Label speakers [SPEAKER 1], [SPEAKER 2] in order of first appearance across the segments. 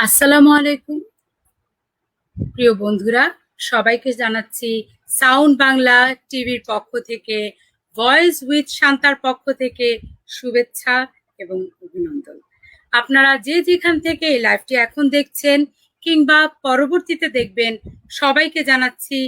[SPEAKER 1] আসসালামু আলাইকুম প্রিয় বন্ধুরা, সবাইকে জানাচ্ছি সাউন্ড বাংলা টিভির পক্ষ থেকে, ভয়েস উইথ শান্তার পক্ষ থেকে শুভেচ্ছা এবং অভিনন্দন। আপনারা যে যেখান থেকে এই লাইভটি এখন দেখছেন কিংবা পরবর্তীতে দেখবেন, সবাইকে জানাচ্ছি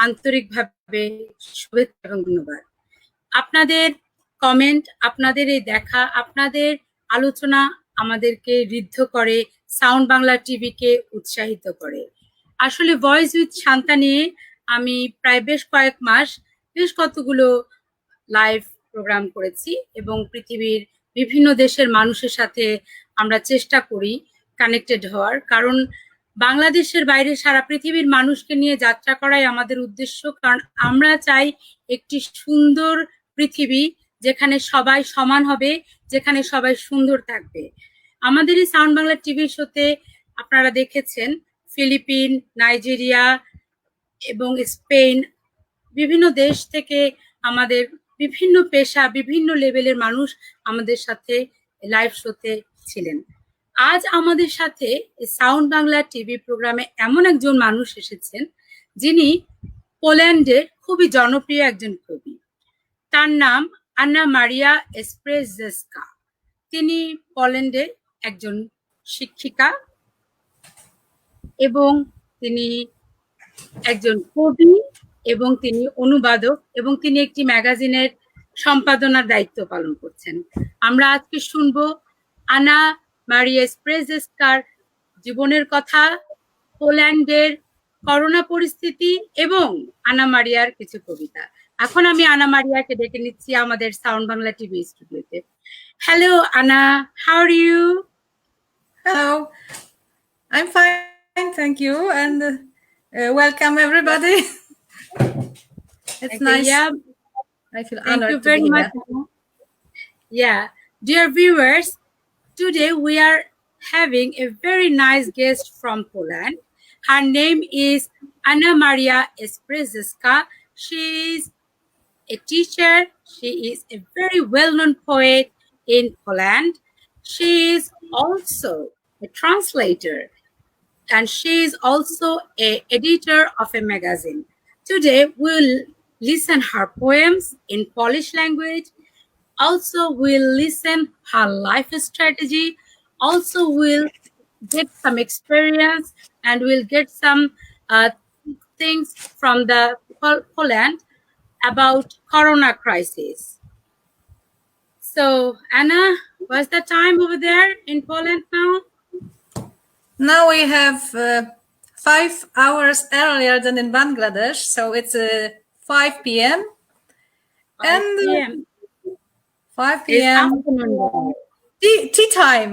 [SPEAKER 1] আন্তরিকভাবে শুভেচ্ছা এবং ধন্যবাদ। আপনাদের কমেন্ট, আপনাদের এই দেখা, আপনাদের আলোচনা আমাদেরকে ঋদ্ধ করে, সাউন্ড বাংলা টিভিকে উৎসাহিত করে। আসলে ভয়েস উইথ শান্তা নিয়ে আমি প্রায় বেশ কয়েক মাস বেশ কতগুলো লাইভ প্রোগ্রাম করেছি এবং পৃথিবীর বিভিন্ন দেশের মানুষের সাথে আমরা চেষ্টা করি কানেক্টেড হওয়ার। কারণ বাংলাদেশের বাইরে সারা পৃথিবীর মানুষকে নিয়ে যাত্রা করাই আমাদের উদ্দেশ্য। কারণ আমরা চাই একটি সুন্দর পৃথিবী, যেখানে সবাই সমান হবে, যেখানে সবাই সুন্দর থাকবে। আমাদের এই সাউন্ড বাংলা টিভি শোতে আপনারা দেখেছেন ফিলিপিন, নাইজেরিয়া এবং স্পেন, বিভিন্ন দেশ থেকে আমাদের বিভিন্ন পেশা, বিভিন্ন লেভেলের মানুষ আমাদের সাথে লাইভ শোতে ছিলেন। আজ আমাদের সাথে সাউন্ড বাংলা টিভি প্রোগ্রামে এমন একজন মানুষ এসেছেন যিনি পোল্যান্ডের খুবই জনপ্রিয় একজন কবি। তার নাম আন্না মারিয়া এসপ্রেজেস্কা। তিনি পোল্যান্ডের একজন শিক্ষিকা এবং তিনি একজন কবি এবং তিনি অনুবাদক এবং তিনি একটি ম্যাগাজিনের সম্পাদনার দায়িত্ব পালন করছেন। আমরা আজকে শুনবো আনা মারিয়া এসপ্রেজেস্কার জীবনের কথা, পোল্যান্ডের করোনা পরিস্থিতি এবং আনা মারিয়ার কিছু কবিতা। এখন আমি আনা মারিয়াকে ডেকে নিচ্ছি আমাদের সাউন্ড বাংলা টিভি স্টুডিওতে। Hello Anna, how are you?
[SPEAKER 2] Hello, I'm fine, thank you, and welcome everybody. It's nice.
[SPEAKER 1] Yeah,
[SPEAKER 2] I feel
[SPEAKER 1] thank
[SPEAKER 2] honored
[SPEAKER 1] you
[SPEAKER 2] to
[SPEAKER 1] very
[SPEAKER 2] be
[SPEAKER 1] much.
[SPEAKER 2] here.
[SPEAKER 1] Yeah, dear viewers, today we are having a very nice guest from Poland. Her name is Anna Maria Espreziska. She is a teacher. She is a very well-known poet in Poland. She is also a translator, and she is also an editor of a magazine. Today we'll listen her poems in Polish language. Also we'll listen her life strategy. Also we'll get some experience and we'll get some things from the Poland about corona crisis. So Anna, what's the time over there in Poland now?
[SPEAKER 2] Now we have 5 hours earlier than in Bangladesh, so it's 5 p.m.
[SPEAKER 1] 5
[SPEAKER 2] And
[SPEAKER 1] p.m.
[SPEAKER 2] 5
[SPEAKER 1] It's
[SPEAKER 2] p.m.
[SPEAKER 1] afternoon.
[SPEAKER 2] tea time.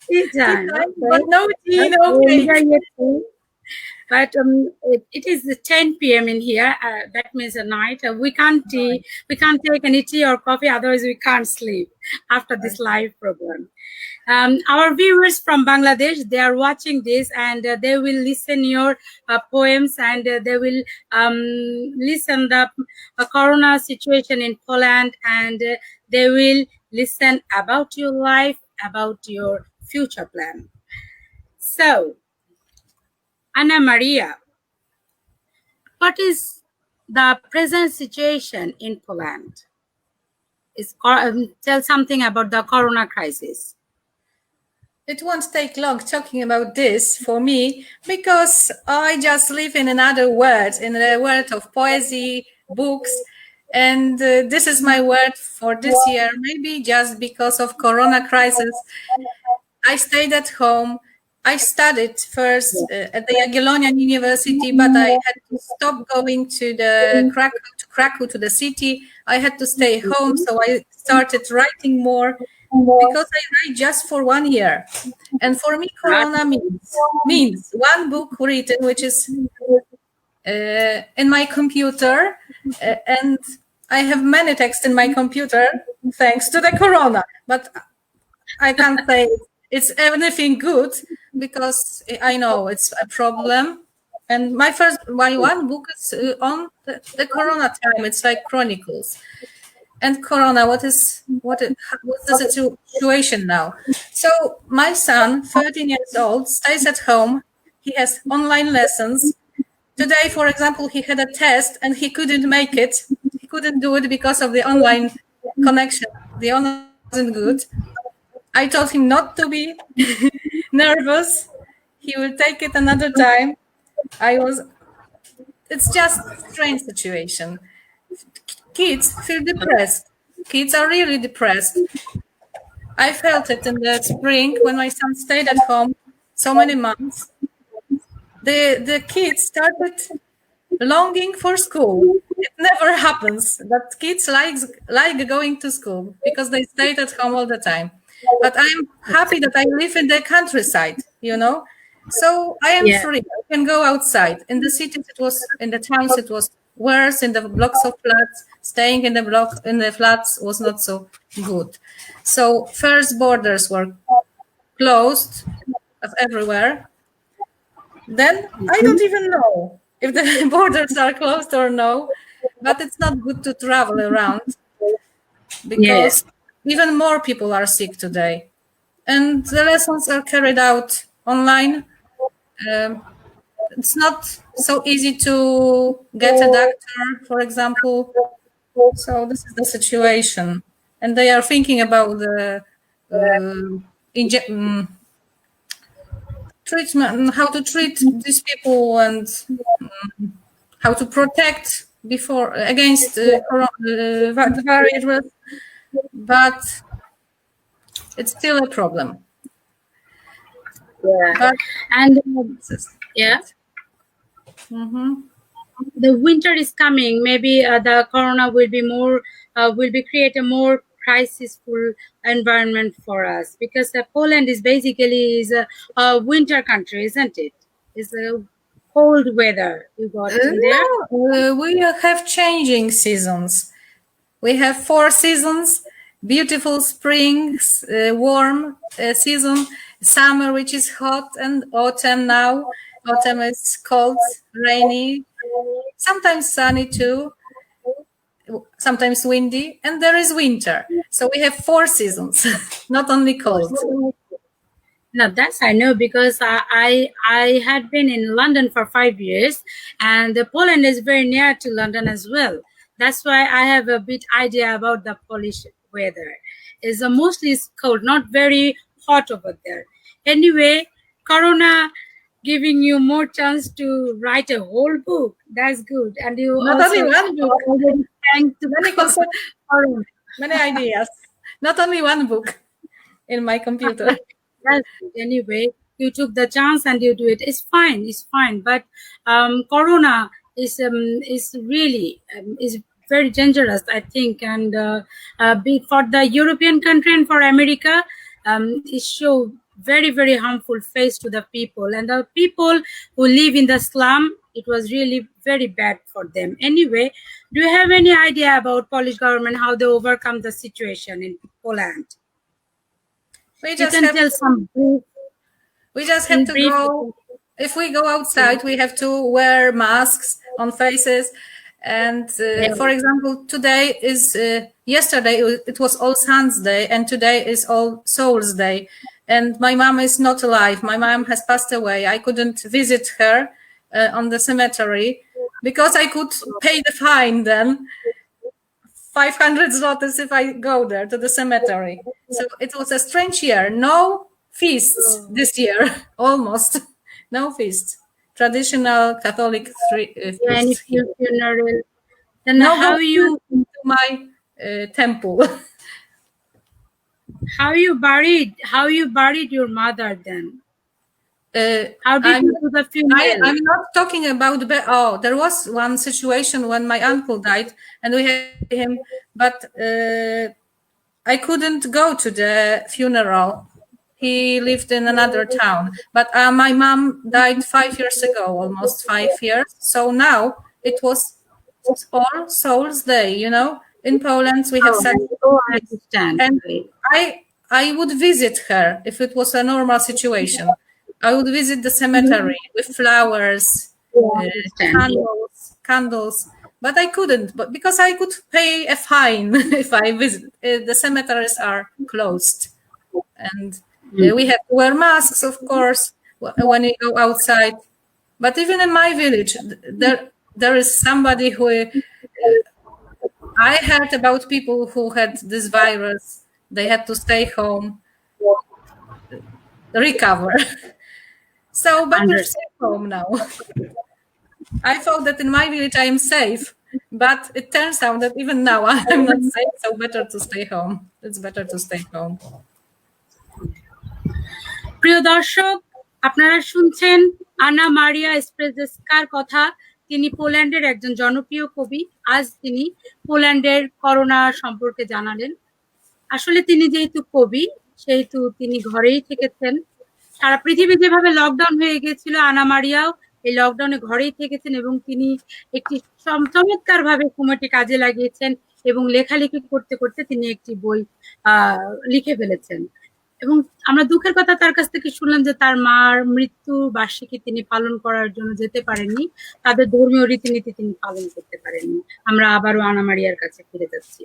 [SPEAKER 1] Tea time.
[SPEAKER 2] Tea time,
[SPEAKER 1] Okay.
[SPEAKER 2] but no tea, no cake.
[SPEAKER 1] But it is 10 p.m. in here. That means a night. We can't take any tea or coffee. Otherwise, we can't sleep after this live program. Our viewers from Bangladesh, they are watching this and they will listen your poems and they will listen the corona situation in Poland and they will listen about your life, about your future plan. So, Anna Maria, what is the present situation in Poland? Tell something about the corona crisis.
[SPEAKER 2] It won't take long talking about this for me because I just live in another world, in a world of poesy, books, and this is my word for this year. Maybe just because of corona crisis, I stayed at home. I studied first at the Jagiellonian University, but I had to stop going to Krakow to the city. I had to stay home, so I started writing more because I write just for 1 year. And for me, corona means one book written, which is in my computer, and I have many texts in my computer thanks to the corona, but I can't say it's anything good because I know it's a problem. And my one book is on the corona time. It's like chronicles. and Corona. What's the situation now? So my son, 13 years old, stays at home. He has online lessons. Today, for example, he had a test and he couldn't make it. He couldn't do it because of the online connection. The online wasn't good. I told him not to be nervous. He will take it another time. It's just a strange situation. Kids feel depressed. Kids are really depressed. I felt it in the spring when my son stayed at home so many months. The kids started longing for school. It never happens that kids like going to school because they stayed at home all the time. But I'm happy that I live in the countryside, so I am free. I can go outside. In the cities, in the towns, it was worse. In the blocks of flats, staying in the flats was not so good. So first borders were closed everywhere. Then I don't even know if the borders are closed or no, but it's not good to travel around because even more people are sick today. And the lessons are carried out online. It's not so easy to get a doctor, for example. So this is the situation. And they are thinking about the treatment, how to treat these people and how to protect against the virus, but it's still a problem.
[SPEAKER 1] The winter is coming. Maybe the corona will be create a more crisisful environment for us, because Poland is basically a winter country, isn't it? It's a cold weather you got in there.
[SPEAKER 2] We have changing seasons. We have 4 seasons: beautiful springs, warm season, summer, which is hot, and autumn now. Autumn is cold, rainy, sometimes sunny too, sometimes windy, and there is winter. So we have 4 seasons, not only cold.
[SPEAKER 1] Now that's I know, because I had been in London for 5 years, and Poland is very near to London as well. That's why I have a bit idea about the Polish weather. It's mostly cold, not very hot over there. Anyway, Corona giving you more chance to write a whole book. That's good. And you
[SPEAKER 2] not
[SPEAKER 1] also
[SPEAKER 2] only one book.
[SPEAKER 1] Thanks to
[SPEAKER 2] many ideas. Not only one book in my computer.
[SPEAKER 1] Anyway, you took the chance and you do it. It's fine. It's fine. But Corona is really is very dangerous, I think, and for the European country and for America, it show very, very harmful face to the people, and the people who live in the slum. It was really very bad for them. Anyway, do you have any idea about Polish government, how they overcome the situation in Poland?
[SPEAKER 2] We just have to go. If we go outside, we have to wear masks on faces. And for example, today is yesterday it was All Saints Day, and today is All Souls Day. And my mom is not alive. My mom has passed away. I couldn't visit her on the cemetery because I could pay the fine then. 500 zlotys if I go there to the cemetery. So it was a strange year. No feasts this year, almost. No feast. Traditional Catholic
[SPEAKER 1] any funeral. Then
[SPEAKER 2] no,
[SPEAKER 1] how you
[SPEAKER 2] to my temple.
[SPEAKER 1] How you buried your mother then? How did you do the funeral?
[SPEAKER 2] I'm not talking about there was one situation when my uncle died and we had him, but I couldn't go to the funeral. He lived in another town, but my mom died 5 years ago, almost 5 years. So now it was All Souls Day, In Poland, we have such.
[SPEAKER 1] I understand.
[SPEAKER 2] And I would visit her if it was a normal situation. I would visit the cemetery with flowers, candles. but I couldn't, but because I could pay a fine if I visit. The cemeteries are closed, and we have to wear masks, of course, when we go outside. But even in my village, there is somebody who I heard about people who had this virus. They had to stay home, recover. So better stay home now. I thought that in my village I am safe, but it turns out that even now I'm not safe, so better to stay home. It's better to stay home.
[SPEAKER 1] প্রিয় দর্শক, আপনারা শুনছেন আনা মারিয়া স্প্রেজেস্কার কথা। তিনি পোল্যান্ডের একজন জনপ্রিয় কবি। আজ তিনি পোল্যান্ডের করোনা সম্পর্কে জানালেন। আসলে তিনি যেহেতু কবি, সেহেতু তিনি ঘরেই থেকেছেন। সারা পৃথিবী যেভাবে লকডাউন হয়ে গিয়েছিল, আনা মারিয়াও এই লকডাউনে ঘরেই থেকেছেন এবং তিনি একটি চমৎকার ভাবে সময়টি কাজে লাগিয়েছেন এবং লেখালেখি করতে করতে তিনি একটি বই লিখে ফেলেছেন। এবং আমরা দুঃখের কথা তার কাছ থেকে শুনলাম যে তার মার মৃত্যু বার্ষিকী তিনি পালন করার জন্য যেতে পারেননি, তাদের ধর্মীয় রীতিনীতি তিনি পালন করতে পারেননি। আমরা আবারও আনা মারিয়ার কাছে ফিরে যাচ্ছি।